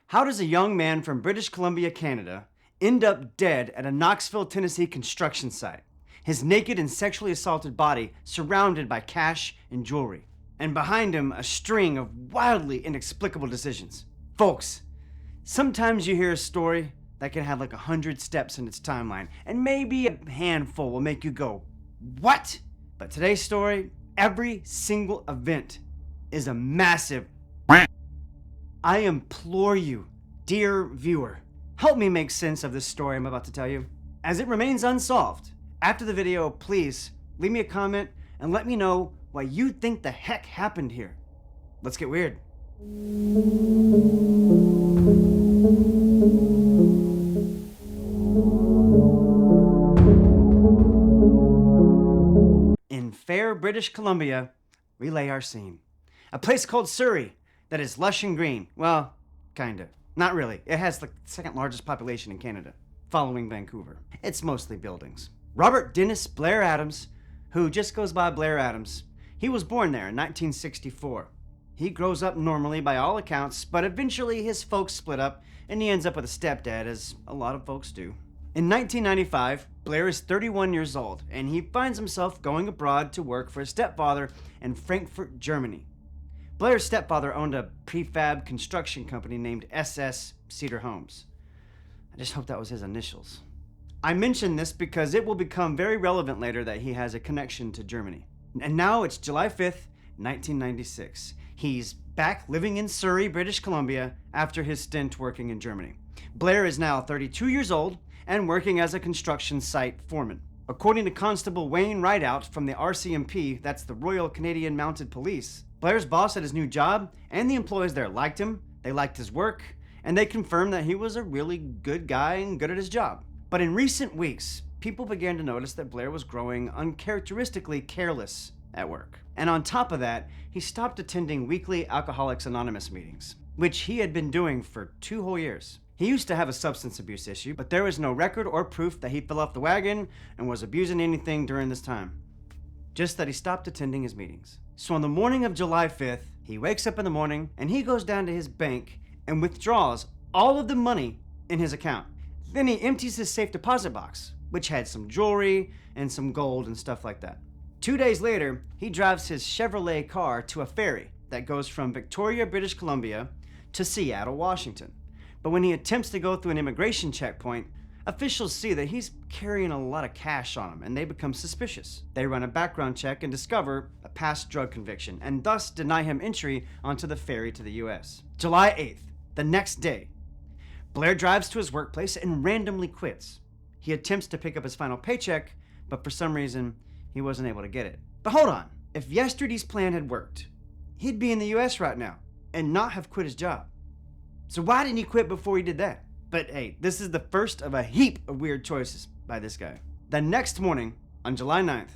How does a young man from British Columbia, Canada, end up dead at a Knoxville, Tennessee construction site? His naked and sexually assaulted body surrounded by cash and jewelry. And behind him, a string of wildly inexplicable decisions. Folks, sometimes you hear a story that can have like 100 steps in its timeline, and maybe a handful will make you go, what? But today's story, every single event is a massive I implore you, dear viewer, help me make sense of this story I'm about to tell you, as it remains unsolved. After the video, please leave me a comment and let me know what you think the heck happened here. Let's get weird. In fair British Columbia, we lay our scene. A place called Surrey that is lush and green. Well, kinda. Not really. It has the second largest population in Canada, following Vancouver. It's mostly buildings. Robert Dennis Blair Adams, who just goes by Blair Adams, he was born there in 1964. He grows up normally by all accounts, but eventually his folks split up and he ends up with a stepdad, as a lot of folks do. In 1995, Blair is 31 years old and he finds himself going abroad to work for his stepfather in Frankfurt, Germany. Blair's stepfather owned a prefab construction company named SS Cedar Homes. I just hope that was his initials. I mention this because it will become very relevant later that he has a connection to Germany. And now it's July 5th, 1996. He's back living in Surrey, British Columbia, after his stint working in Germany. Blair is now 32 years old and working as a construction site foreman. According to Constable Wayne Rideout from the RCMP, that's the Royal Canadian Mounted Police, Blair's boss at his new job and the employees there liked him, they liked his work, and they confirmed that he was a really good guy and good at his job. But in recent weeks, people began to notice that Blair was growing uncharacteristically careless at work. And on top of that, he stopped attending weekly Alcoholics Anonymous meetings, which he had been doing for 2 whole years. He used to have a substance abuse issue, but there was no record or proof that he fell off the wagon and was abusing anything during this time. Just that he stopped attending his meetings. So on the morning of July 5th, he wakes up in the morning and he goes down to his bank and withdraws all of the money in his account. Then he empties his safe deposit box, which had some jewelry and some gold and stuff like that. 2 days later, he drives his Chevrolet car to a ferry that goes from Victoria, British Columbia to Seattle, Washington. But when he attempts to go through an immigration checkpoint, officials see that he's carrying a lot of cash on him and they become suspicious. They run a background check and discover a past drug conviction and thus deny him entry onto the ferry to the US. July 8th, the next day, Blair drives to his workplace and randomly quits. He attempts to pick up his final paycheck, but for some reason, he wasn't able to get it. But hold on, if yesterday's plan had worked, he'd be in the US right now and not have quit his job. So why didn't he quit before he did that? But hey, this is the first of a heap of weird choices by this guy. The next morning, on July 9th,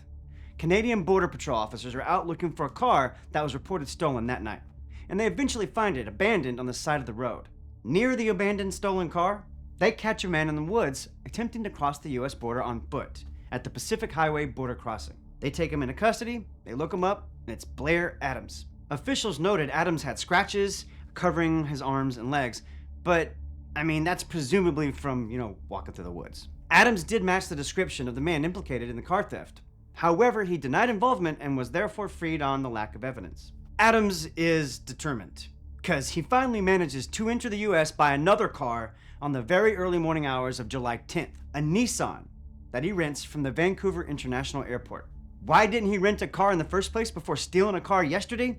Canadian Border Patrol officers are out looking for a car that was reported stolen that night. And they eventually find it abandoned on the side of the road. Near the abandoned stolen car, they catch a man in the woods attempting to cross the US border on foot at the Pacific Highway border crossing. They take him into custody, they look him up, and it's Blair Adams. Officials noted Adams had scratches covering his arms and legs, but that's presumably from, walking through the woods. Adams did match the description of the man implicated in the car theft. However, he denied involvement and was therefore freed on the lack of evidence. Adams is determined, because he finally manages to enter the US by another car on the very early morning hours of July 10th, a Nissan that he rents from the Vancouver International Airport. Why didn't he rent a car in the first place before stealing a car yesterday?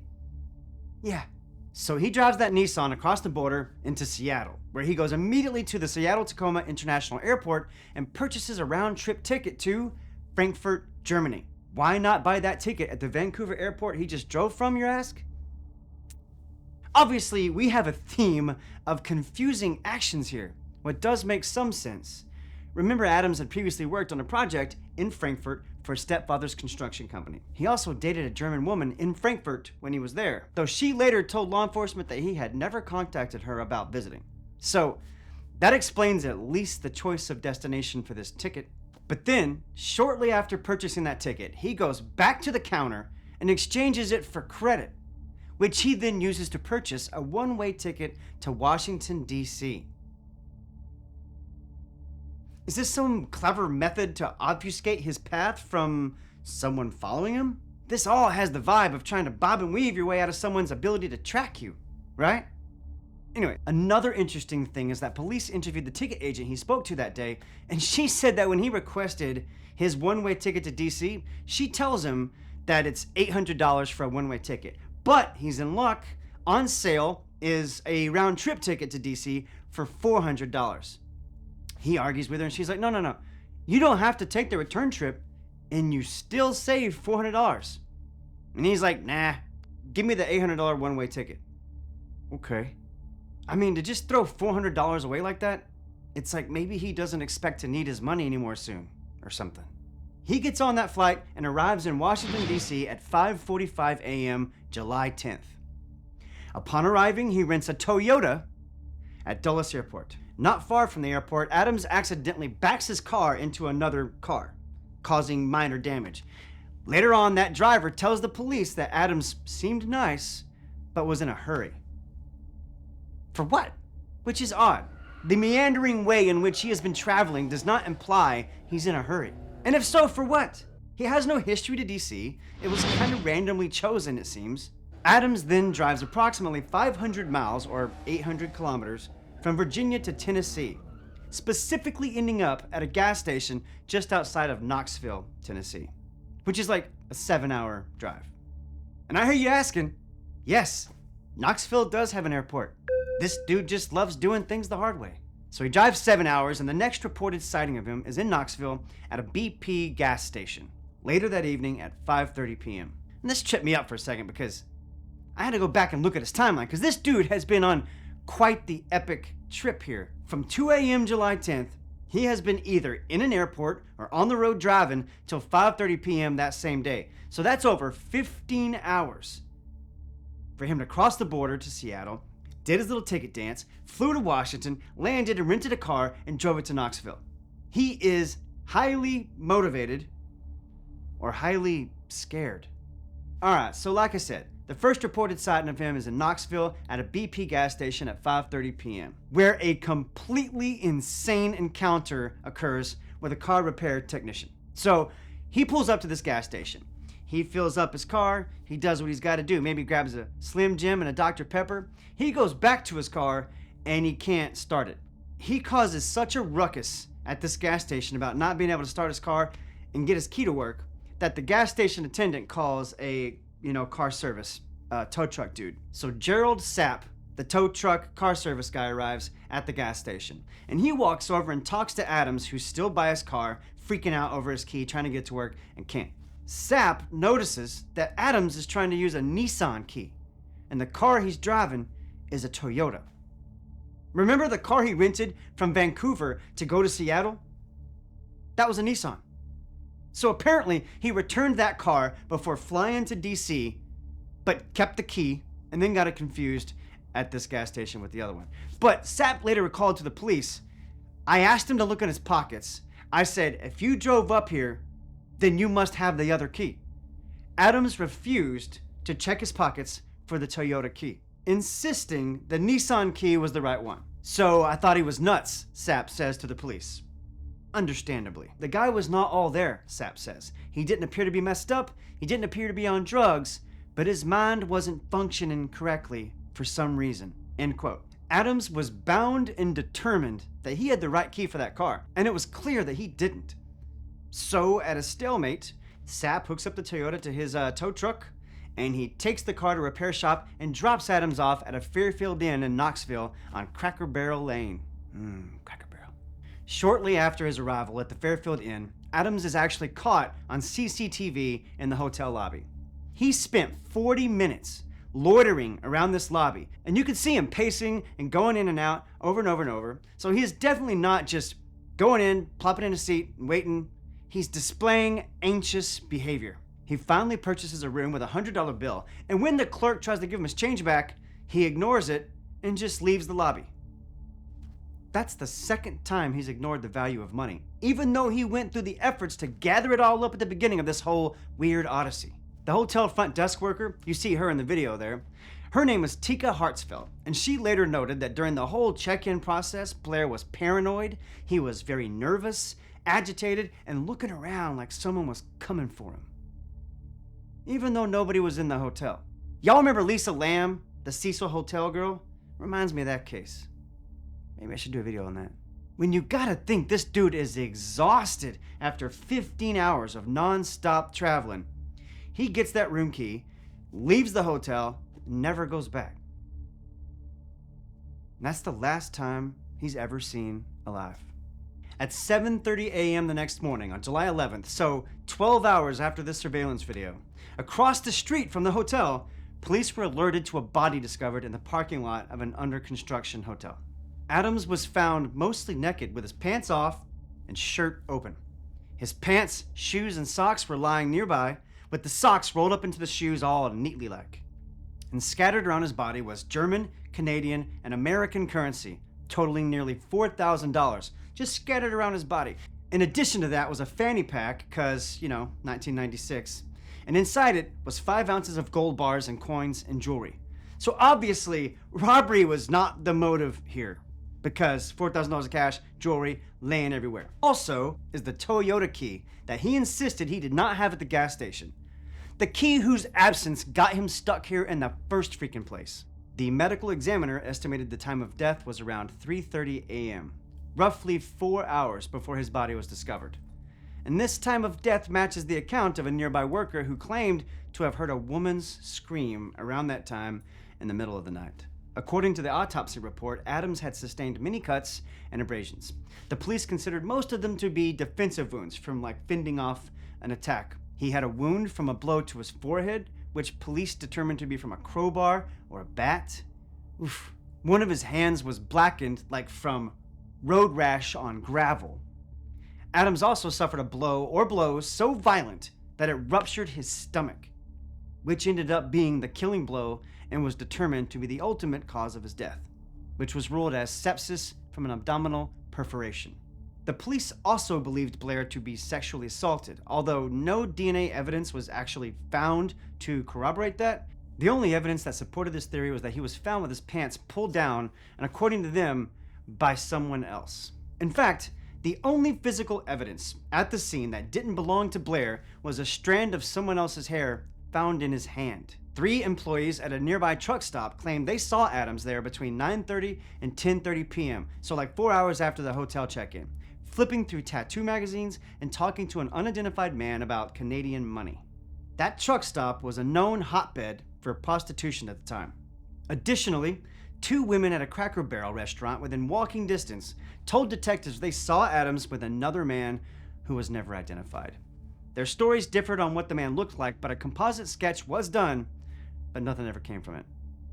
Yeah. So he drives that Nissan across the border into Seattle, where he goes immediately to the Seattle-Tacoma International Airport and purchases a round-trip ticket to Frankfurt, Germany. Why not buy that ticket at the Vancouver airport he just drove from, you ask? Obviously, we have a theme of confusing actions here. What does make some sense. Remember, Adams had previously worked on a project in Frankfurt for his stepfather's construction company. He also dated a German woman in Frankfurt when he was there, though she later told law enforcement that he had never contacted her about visiting. So, that explains at least the choice of destination for this ticket. But then, shortly after purchasing that ticket, he goes back to the counter and exchanges it for credit. which he then uses to purchase a one-way ticket to Washington, D.C. Is this some clever method to obfuscate his path from someone following him? This all has the vibe of trying to bob and weave your way out of someone's ability to track you, right? Anyway, another interesting thing is that police interviewed the ticket agent he spoke to that day, and she said that when he requested his one-way ticket to DC, she tells him that it's $800 for a one-way ticket. But he's in luck. On sale is a round-trip ticket to DC for $400. He argues with her, and she's like, no. You don't have to take the return trip, and you still save $400. And he's like, nah, give me the $800 one-way ticket. Okay. I mean, to just throw $400 away like that, it's like maybe he doesn't expect to need his money anymore soon, or something. He gets on that flight and arrives in Washington, D.C. at 5:45 a.m., July 10th. Upon arriving, he rents a Toyota at Dulles Airport. Not far from the airport, Adams accidentally backs his car into another car, causing minor damage. Later on, that driver tells the police that Adams seemed nice, but was in a hurry. For what? Which is odd. The meandering way in which he has been traveling does not imply he's in a hurry. And if so, for what? He has no history to DC. It was kind of randomly chosen, it seems. Adams then drives approximately 500 miles, or 800 kilometers, from Virginia to Tennessee, specifically ending up at a gas station just outside of Knoxville, Tennessee, which is like a 7-hour drive. And I hear you asking, yes, Knoxville does have an airport. This dude just loves doing things the hard way. So he drives 7 hours, and the next reported sighting of him is in Knoxville at a BP gas station later that evening at 5:30 p.m. And this tripped me up for a second because I had to go back and look at his timeline, because this dude has been on quite the epic trip here. From 2 a.m. July 10th, he has been either in an airport or on the road driving till 5:30 p.m. that same day. So that's over 15 hours for him to cross the border to Seattle, did his little ticket dance, flew to Washington, landed and rented a car, and drove it to Knoxville. He is highly motivated or highly scared. Alright, so like I said, the first reported sighting of him is in Knoxville at a BP gas station at 5:30 p.m., where a completely insane encounter occurs with a car repair technician. So he pulls up to this gas station. He fills up his car, he does what he's got to do, maybe grabs a Slim Jim and a Dr. Pepper. He goes back to his car and he can't start it. He causes such a ruckus at this gas station about not being able to start his car and get his key to work that the gas station attendant calls a car service tow truck dude. So Gerald Sapp, the tow truck car service guy, arrives at the gas station, and he walks over and talks to Adams, who's still by his car, freaking out over his key, trying to get to work and can't. Sapp notices that Adams is trying to use a Nissan key, and the car he's driving is a Toyota. Remember the car he rented from Vancouver to go to Seattle? That was a Nissan. So apparently he returned that car before flying to DC, but kept the key and then got it confused at this gas station with the other one. But Sapp later recalled to the police, I asked him to look in his pockets. I said, if you drove up here, then you must have the other key. Adams refused to check his pockets for the Toyota key, insisting the Nissan key was the right one. So I thought he was nuts, Sapp says to the police. Understandably. The guy was not all there, Sapp says. He didn't appear to be messed up, he didn't appear to be on drugs, but his mind wasn't functioning correctly for some reason. End quote. Adams was bound and determined that he had the right key for that car, and it was clear that he didn't. So, at a stalemate, Sapp hooks up the Toyota to his tow truck, and he takes the car to a repair shop and drops Adams off at a Fairfield Inn in Knoxville on Cracker Barrel Lane. Cracker Barrel. Shortly after his arrival at the Fairfield Inn, Adams is actually caught on CCTV in the hotel lobby. He spent 40 minutes loitering around this lobby, and you could see him pacing and going in and out over and over and over. So he is definitely not just going in, plopping in a seat, and waiting. He's displaying anxious behavior. He finally purchases a room with a $100 bill, and when the clerk tries to give him his change back, he ignores it and just leaves the lobby. That's the second time he's ignored the value of money, even though he went through the efforts to gather it all up at the beginning of this whole weird odyssey. The hotel front desk worker, you see her in the video there, her name was Tika Hartsfeld, and she later noted that during the whole check-in process, Blair was paranoid, he was very nervous, agitated, and looking around like someone was coming for him. Even though nobody was in the hotel. Y'all remember Lisa Lamb, the Cecil Hotel girl? Reminds me of that case. Maybe I should do a video on that. When you gotta think this dude is exhausted after 15 hours of non-stop traveling. He gets that room key, leaves the hotel, and never goes back. And that's the last time he's ever seen alive. At 7:30 a.m. the next morning on July 11th, so 12 hours after this surveillance video, across the street from the hotel, police were alerted to a body discovered in the parking lot of an under-construction hotel. Adams was found mostly naked with his pants off and shirt open. His pants, shoes, and socks were lying nearby, with the socks rolled up into the shoes all neatly like. And scattered around his body was German, Canadian, and American currency, totaling nearly $4,000, just scattered around his body. In addition to that was a fanny pack, cause, 1996, and inside it was 5 ounces of gold bars and coins and jewelry. So obviously, robbery was not the motive here, because $4,000 of cash, jewelry, laying everywhere. Also is the Toyota key that he insisted he did not have at the gas station. The key whose absence got him stuck here in the first freaking place. The medical examiner estimated the time of death was around 3:30 a.m., roughly 4 hours before his body was discovered. And this time of death matches the account of a nearby worker who claimed to have heard a woman's scream around that time in the middle of the night. According to the autopsy report, Adams had sustained many cuts and abrasions. The police considered most of them to be defensive wounds from fending off an attack. He had a wound from a blow to his forehead, which police determined to be from a crowbar or a bat. Oof. One of his hands was blackened like from road rash on gravel. Adams also suffered a blow or blows so violent that it ruptured his stomach, which ended up being the killing blow and was determined to be the ultimate cause of his death, which was ruled as sepsis from an abdominal perforation. The police also believed Blair to be sexually assaulted, although no DNA evidence was actually found to corroborate that. The only evidence that supported this theory was that he was found with his pants pulled down, and according to them, by someone else. In fact, the only physical evidence at the scene that didn't belong to Blair was a strand of someone else's hair found in his hand. 3 employees at a nearby truck stop claimed they saw Adams there between 9:30 and 10:30 p.m., so 4 hours after the hotel check-in, flipping through tattoo magazines and talking to an unidentified man about Canadian money. That truck stop was a known hotbed for prostitution at the time. Additionally, 2 women at a Cracker Barrel restaurant within walking distance told detectives they saw Adams with another man who was never identified. Their stories differed on what the man looked like, but a composite sketch was done, but nothing ever came from it.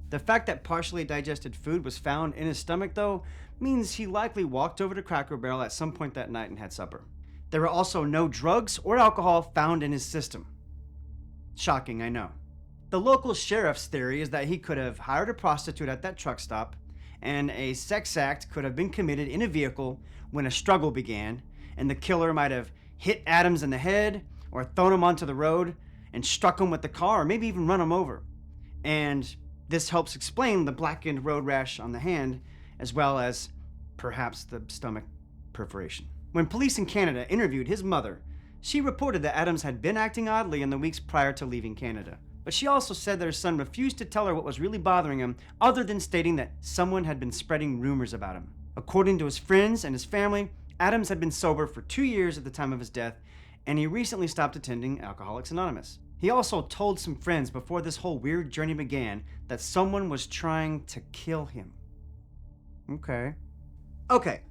The fact that partially digested food was found in his stomach, though, means he likely walked over to Cracker Barrel at some point that night and had supper. There were also no drugs or alcohol found in his system. Shocking, I know. The local sheriff's theory is that he could have hired a prostitute at that truck stop, and a sex act could have been committed in a vehicle when a struggle began, and the killer might have hit Adams in the head, or thrown him onto the road, and struck him with the car, or maybe even run him over. And this helps explain the blackened road rash on the hand, as well as perhaps the stomach perforation. When police in Canada interviewed his mother, she reported that Adams had been acting oddly in the weeks prior to leaving Canada. But she also said that her son refused to tell her what was really bothering him, other than stating that someone had been spreading rumors about him. According to his friends and his family, Adams had been sober for 2 years at the time of his death, and he recently stopped attending Alcoholics Anonymous. He also told some friends before this whole weird journey began that someone was trying to kill him. Okay,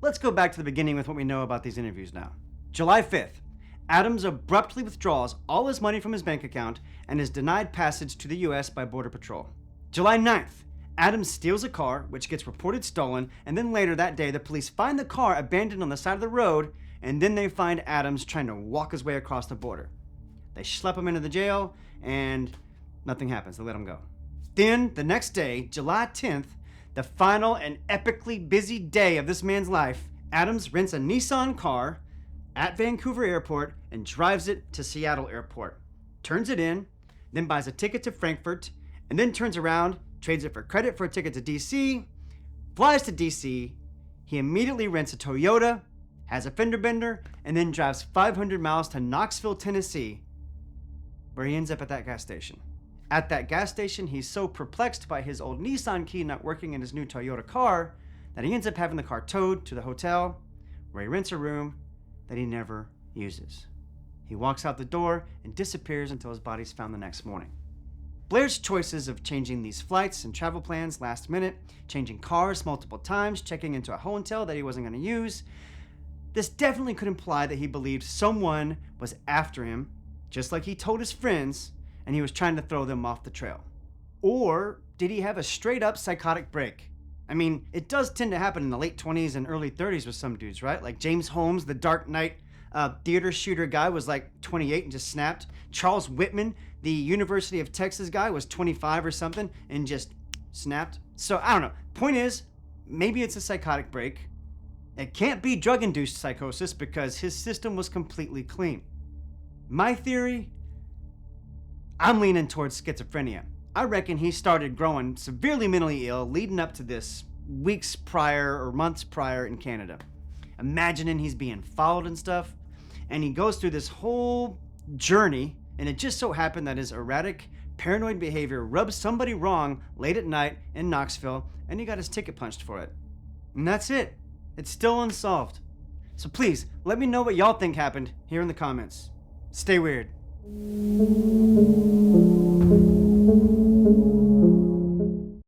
let's go back to the beginning with what we know about these interviews now. July 5th, Adams abruptly withdraws all his money from his bank account and is denied passage to the U.S. by Border Patrol. July 9th, Adams steals a car, which gets reported stolen, and then later that day the police find the car abandoned on the side of the road, and then they find Adams trying to walk his way across the border. They schlep him into the jail, and nothing happens. They let him go. Then, the next day, July 10th, the final and epically busy day of this man's life, Adams rents a Nissan car at Vancouver Airport and drives it to Seattle Airport. turns it in, then buys a ticket to Frankfurt, and then turns around, trades it for credit for a ticket to DC, flies to DC. He immediately rents a Toyota, has a fender bender, and then drives 500 miles to Knoxville, Tennessee, where he ends up at that gas station. At that gas station, he's so perplexed by his old Nissan key not working in his new Toyota car that he ends up having the car towed to the hotel, where he rents a room that he never uses. He walks out the door and disappears until his body's found the next morning. Blair's choices of changing these flights and travel plans last minute, changing cars multiple times, checking into a hotel that he wasn't going to use, this definitely could imply that he believed someone was after him, just like he told his friends, and he was trying to throw them off the trail. Or did he have a straight up psychotic break? I mean, it does tend to happen in the late 20s and early 30s with some dudes, right? Like James Holmes, the Dark Knight theater shooter guy, was like 28 and just snapped. Charles Whitman, the University of Texas guy, was 25 or something and just snapped. So I don't know. Point is, maybe it's a psychotic break. It can't be drug-induced psychosis because his system was completely clean. My theory, I'm leaning towards schizophrenia. I reckon he started growing severely mentally ill leading up to this weeks prior or months prior in Canada. Imagining he's being followed and stuff. And he goes through this whole journey, and it just so happened that his erratic, paranoid behavior rubbed somebody wrong late at night in Knoxville, and he got his ticket punched for it. And that's it. It's still unsolved. So please, let me know what y'all think happened here in the comments. Stay weird.